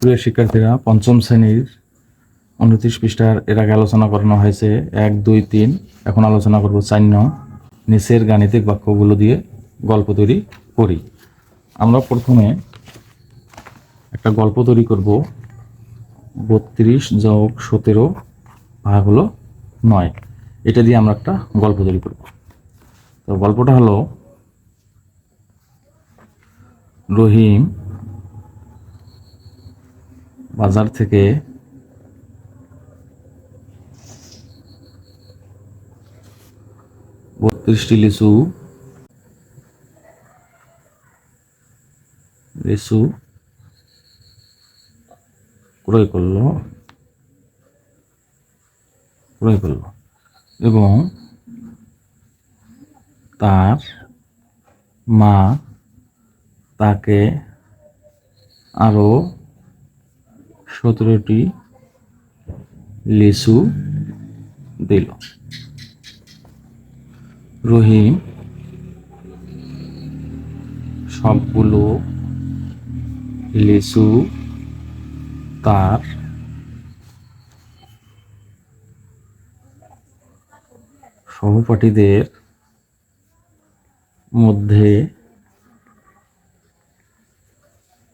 প্রিয় শিক্ষার্থীরা, পঞ্চম শ্রেণীর 29 পৃষ্ঠার এর আগে আলোচনা করানো হয়েছে 1, 2, 3। এখন আলোচনা করব 4 নং। নিচের গাণিতিক বাক্যগুলো দিয়ে গল্প তৈরি করি। আমরা প্রথমে একটা গল্প তৈরি করব। 32 যোগ 17 ভাগ হলো 9। এটা দিয়ে আমরা একটা গল্প তৈরি করব। তো গল্পটা হলো, রহিম বাজার থেকে 32টি লিচু ক্রয় করলো এবং তার মা তাকে আরো 17টি লিচু দিল। রহিম সবগুলো লিচু তার সহপাঠীদের মধ্যে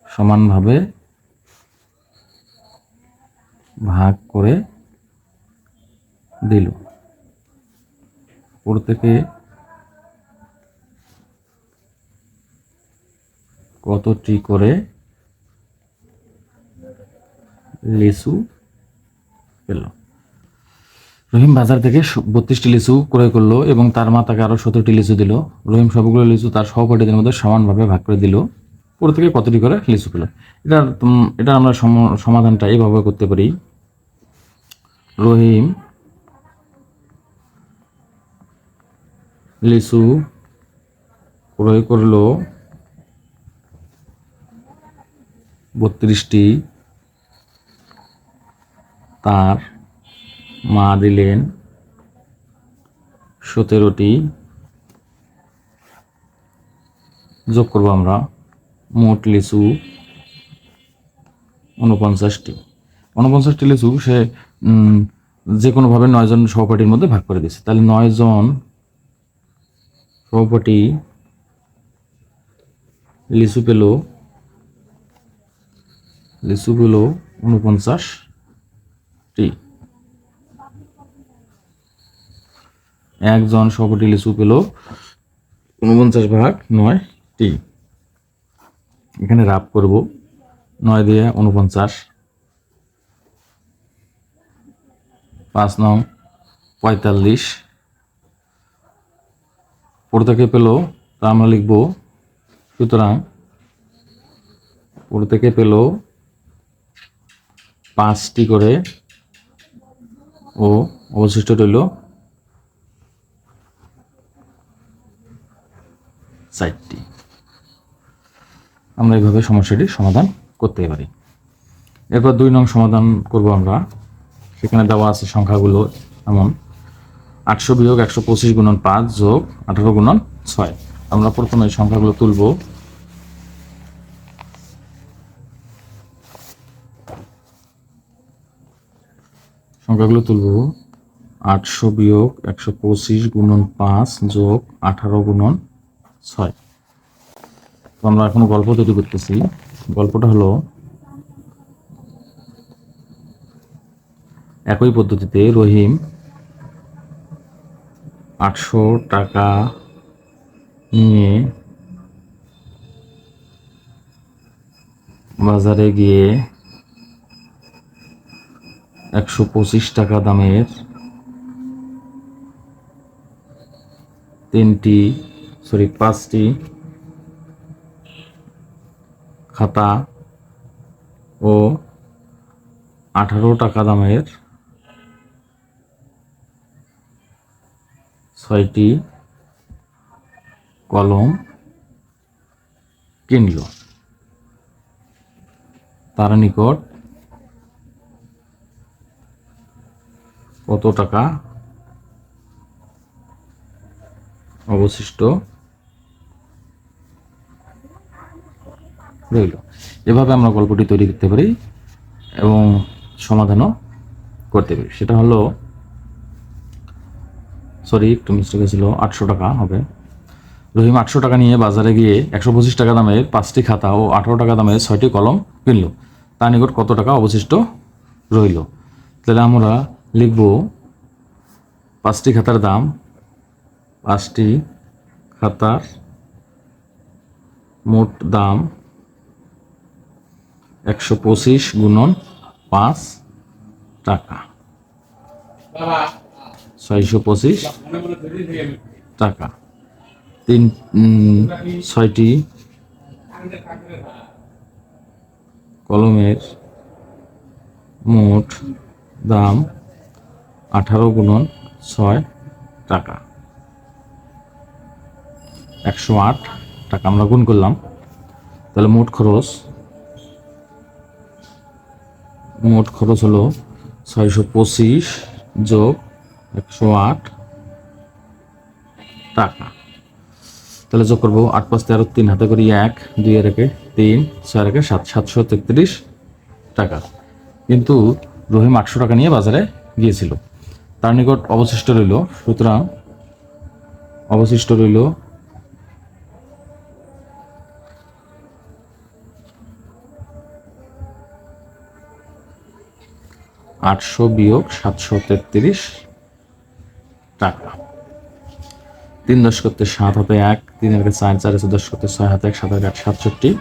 সমানভাবে ভাগ করে দিল। প্রত্যেকে কতটি করে লিচু পেল? রহিম বাজার থেকে 32টি লিচু ক্রয় করলো এবং তার মা তাকে আরো 17টি লিচু দিল। রহিম সবগুলো লিচু তার সহপাঠীদের মধ্যে সমানভাবে ভাগ করে দিল। প্রত্যেকে কতটি করে লিচু পেল? এটা আমরা সমাধানটা এইভাবে করতে পারি। রহিম লিচু ক্রয় করলো 32টি, তার মা দিলেন 17টি। যোগ করবো আমরা, মোট লিচু 49টি লিচু সে যে কোনোভাবে 9 জন সহপাঠীর মধ্যে ভাগ করে দিয়েছে। তাহলে 9 জন সহপাঠী লিচু পেল 49টি। একজন সহপাঠী লিচু পেল 49 ভাগ 9টি। এখানে রাব করব, 9 দিয়ে 49, 5 নং 45। প্রত্যেকে পেল, তা আমরা লিখব, সুতরাং প্রত্যেকে পেল 5টি করে ও অবশিষ্ট রইল 4টি। আমরা এইভাবে সমস্যাটি সমাধান করতে পারি। এরপর 2 নং সমাধান করব আমরা। সেখানে দেওয়া আছে সংখ্যাগুলো এমন: 800 বিয়োগ 125 গুণন 5 যোগ 18 গুণন 6। আমরা প্রথমে সংখ্যাগুলো তুলব। তুলব 800 বিয়োগ 125 গুণন 5 যোগ 18 গুণন 6। তো আমরা এখন গল্প তৈরি করতেছি। গল্পটা হলো, একই পদ্ধতিতে রহিম 800 টাকা নিয়ে বাজারে গিয়ে 125 টাকা দামের 5টি খাতা ও 18 টাকা দামের 6টি কলম কিনল। তার নিকট কত টাকা অবশিষ্ট রইল? এভাবে আমরা গল্পটি তৈরি করতে পারি। এবং সমাধানও করতে পারি। সেটা হলো, সরি একটু মিস্টেক হয়েছিল, 800 টাকা হবে। রহিম 800 টাকা নিয়ে বাজারে গিয়ে 125 টাকা দামের 5টি খাতা ও 18 টাকা দামের 6টি কলম কিনল। তার নিকট কত টাকা অবশিষ্ট রইল? তাহলে আমরা লিখব 5টি খাতার দাম, 5টি খাতার মোট দাম 125 গুণন 5 টাকা, 625 টাকা। 6টি কলমের মোট দাম 18 গুণন 6 টাকা, 108 টাকা। আমরা গুণ করলাম, তাহলে মোট খরচ হলো 625 যোগ 108 টাকা। তাহলে যোগ করবো 8 5 13, 3 হাতে করি 1, 2 এর একে 3, 6 এর একে 7, 733 টাকা। কিন্তু রহিম 800 টাকা নিয়ে বাজারে গিয়েছিল, তার নিকট অবশিষ্ট রইল, সুতরাং অবশিষ্ট রইল 800 বিয়োগ 733 টাকা। 3 10 করতে 7 হাতে 1, 3 এর 4, 4 10 করতে 6 হাতে 1, 7 এর 8, 67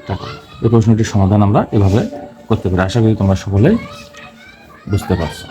টাকা। এই প্রশ্নটির সমাধান আমরা এভাবে করতে পারি। আশা করি তোমরা সকলেই বুঝতে পারছো।